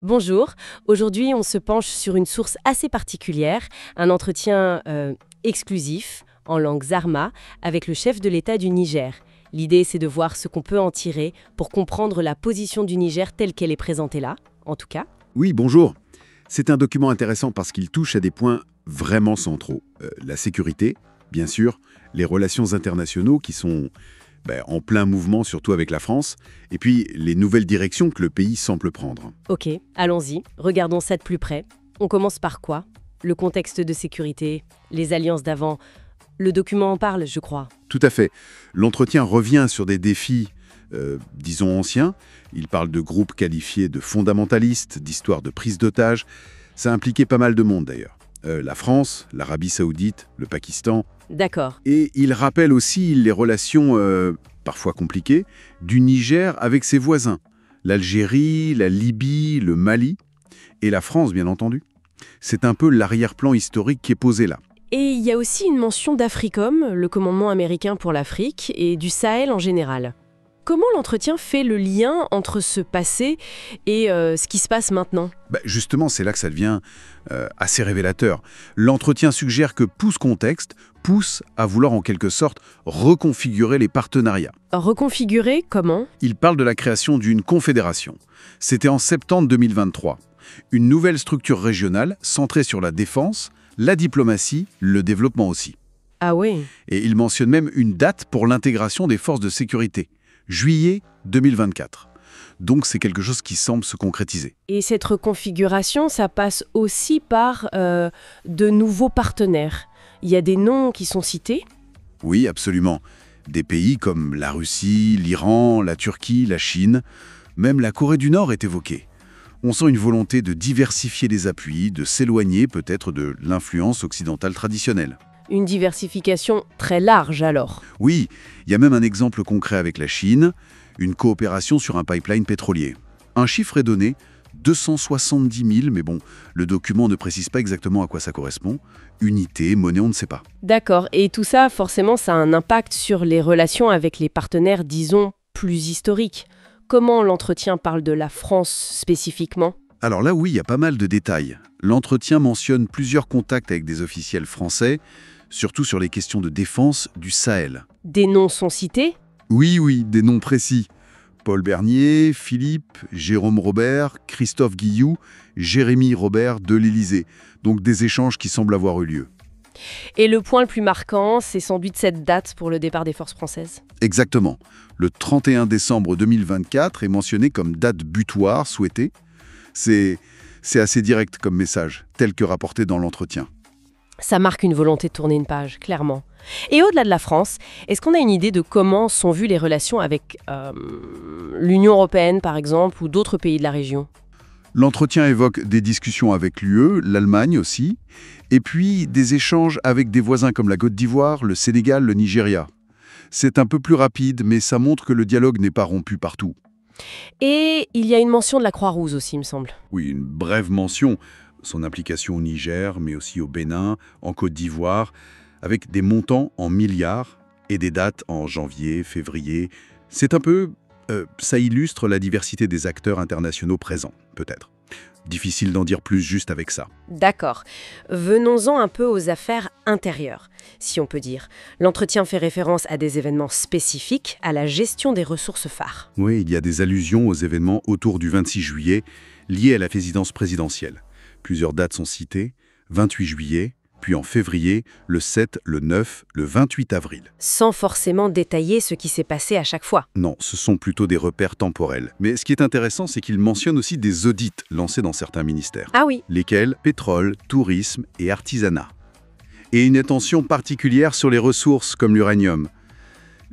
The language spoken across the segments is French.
Bonjour, aujourd'hui on se penche sur une source assez particulière, un entretien exclusif en langue zarma avec le chef de l'État du Niger. L'idée c'est de voir ce qu'on peut en tirer pour comprendre la position du Niger telle qu'elle est présentée là, en tout cas. Oui, bonjour. C'est un document intéressant parce qu'il touche à des points vraiment centraux. La sécurité, bien sûr, les relations internationaux qui sont en plein mouvement, surtout avec la France, et puis les nouvelles directions que le pays semble prendre. Ok, allons-y, regardons ça de plus près. On commence par quoi? Le contexte de sécurité, les alliances d'avant. Le document en parle, je crois. Tout à fait. L'entretien revient sur des défis, disons anciens. Il parle de groupes qualifiés de fondamentalistes, d'histoires de prise d'otages. Ça impliquait pas mal de monde d'ailleurs. La France, l'Arabie Saoudite, le Pakistan. D'accord. Et il rappelle aussi les relations, parfois compliquées, du Niger avec ses voisins. L'Algérie, la Libye, le Mali et la France, bien entendu. C'est un peu l'arrière-plan historique qui est posé là. Et il y a aussi une mention d'Africom, le commandement américain pour l'Afrique, et du Sahel en général. Comment l'entretien fait le lien entre ce passé et ce qui se passe maintenant? Justement, c'est là que ça devient assez révélateur. L'entretien suggère que tout ce contexte pousse à vouloir en quelque sorte reconfigurer les partenariats. Reconfigurer comment? Il parle de la création d'une confédération. C'était en septembre 2023. Une nouvelle structure régionale centrée sur la défense, la diplomatie, le développement aussi. Ah oui. Et il mentionne même une date pour l'intégration des forces de sécurité. Juillet 2024. Donc c'est quelque chose qui semble se concrétiser. Et cette reconfiguration, ça passe aussi par de nouveaux partenaires. Il y a des noms qui sont cités? Oui, absolument. Des pays comme la Russie, l'Iran, la Turquie, la Chine, même la Corée du Nord est évoquée. On sent une volonté de diversifier les appuis, de s'éloigner peut-être de l'influence occidentale traditionnelle. Une diversification très large alors. Oui, il y a même un exemple concret avec la Chine, une coopération sur un pipeline pétrolier. Un chiffre est donné, 270 000, mais bon, le document ne précise pas exactement à quoi ça correspond. Unité, monnaie, on ne sait pas. D'accord, et tout ça, forcément, ça a un impact sur les relations avec les partenaires, disons, plus historiques. Comment l'entretien parle de la France spécifiquement? Alors là, oui, il y a pas mal de détails. L'entretien mentionne plusieurs contacts avec des officiels français, surtout sur les questions de défense du Sahel. Des noms sont cités? Oui, des noms précis. Paul Bernier, Philippe, Jérôme Robert, Christophe Guilloux, Jérémy Robert de l'Élysée. Donc des échanges qui semblent avoir eu lieu. Et le point le plus marquant, c'est sans doute cette date pour le départ des forces françaises. Exactement. Le 31 décembre 2024 est mentionné comme date butoir souhaitée. C'est assez direct comme message, tel que rapporté dans l'entretien. Ça marque une volonté de tourner une page, clairement. Et au-delà de la France, est-ce qu'on a une idée de comment sont vues les relations avec l'Union européenne, par exemple, ou d'autres pays de la région? L'entretien évoque des discussions avec l'UE, l'Allemagne aussi, et puis des échanges avec des voisins comme la Côte d'Ivoire, le Sénégal, le Nigeria. C'est un peu plus rapide, mais ça montre que le dialogue n'est pas rompu partout. Et il y a une mention de la Croix-Rouge aussi, il me semble. Oui, une brève mention, son application au Niger, mais aussi au Bénin, en Côte d'Ivoire, avec des montants en milliards et des dates en janvier, février. C'est un peu... ça illustre la diversité des acteurs internationaux présents, peut-être. Difficile d'en dire plus juste avec ça. D'accord. Venons-en un peu aux affaires intérieures, si on peut dire. L'entretien fait référence à des événements spécifiques, à la gestion des ressources phares. Oui, il y a des allusions aux événements autour du 26 juillet, liés à la présidence présidentielle. Plusieurs dates sont citées, 28 juillet, puis en février, le 7, le 9, le 28 avril. Sans forcément détailler ce qui s'est passé à chaque fois. Non, ce sont plutôt des repères temporels. Mais ce qui est intéressant, c'est qu'il mentionne aussi des audits lancés dans certains ministères. Ah oui. Lesquels pétrole, tourisme et artisanat. Et une attention particulière sur les ressources comme l'uranium.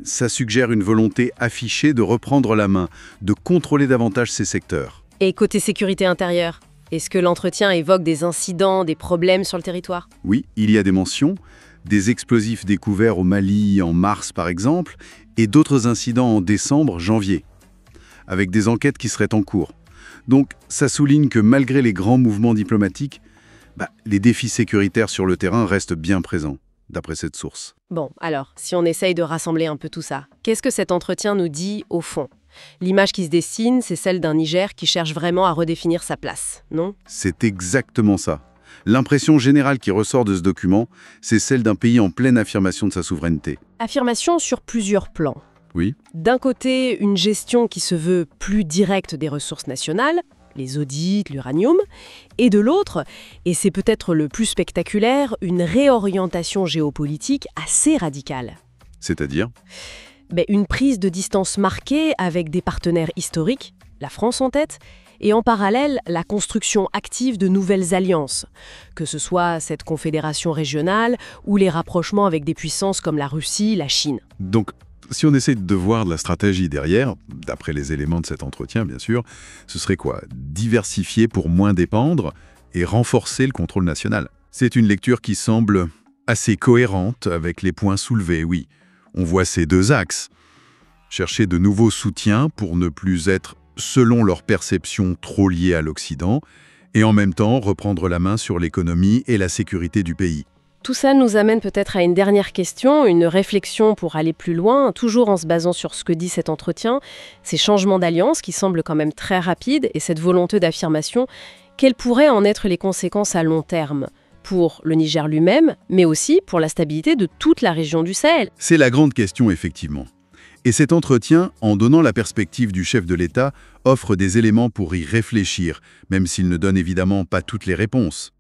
Ça suggère une volonté affichée de reprendre la main, de contrôler davantage ces secteurs. Et côté sécurité intérieure, est-ce que l'entretien évoque des incidents, des problèmes sur le territoire? Oui, il y a des mentions, des explosifs découverts au Mali en mars par exemple, et d'autres incidents en décembre, janvier, avec des enquêtes qui seraient en cours. Donc ça souligne que malgré les grands mouvements diplomatiques, les défis sécuritaires sur le terrain restent bien présents, d'après cette source. Bon, alors, si on essaye de rassembler un peu tout ça, qu'est-ce que cet entretien nous dit au fond? L'image qui se dessine, c'est celle d'un Niger qui cherche vraiment à redéfinir sa place, non? C'est exactement ça. L'impression générale qui ressort de ce document, c'est celle d'un pays en pleine affirmation de sa souveraineté. Affirmation sur plusieurs plans. Oui, D'un côté, une gestion qui se veut plus directe des ressources nationales, les audits, l'uranium, et de l'autre, et c'est peut-être le plus spectaculaire, une réorientation géopolitique assez radicale. c'est-à-dire? Une prise de distance marquée avec des partenaires historiques, la France en tête, et en parallèle, la construction active de nouvelles alliances, que ce soit cette confédération régionale ou les rapprochements avec des puissances comme la Russie, la Chine. Donc, si on essaie de voir de la stratégie derrière, d'après les éléments de cet entretien, bien sûr, ce serait quoi? Diversifier pour moins dépendre et renforcer le contrôle national. C'est une lecture qui semble assez cohérente avec les points soulevés, oui. On voit ces deux axes. Chercher de nouveaux soutiens pour ne plus être, selon leur perception, trop liés à l'Occident, et en même temps reprendre la main sur l'économie et la sécurité du pays. Tout ça nous amène peut-être à une dernière question, une réflexion pour aller plus loin, toujours en se basant sur ce que dit cet entretien, ces changements d'alliance qui semblent quand même très rapides et cette volonté d'affirmation, quelles pourraient en être les conséquences à long terme pour le Niger lui-même, mais aussi pour la stabilité de toute la région du Sahel? C'est la grande question, effectivement. Et cet entretien, en donnant la perspective du chef de l'État, offre des éléments pour y réfléchir, même s'il ne donne évidemment pas toutes les réponses.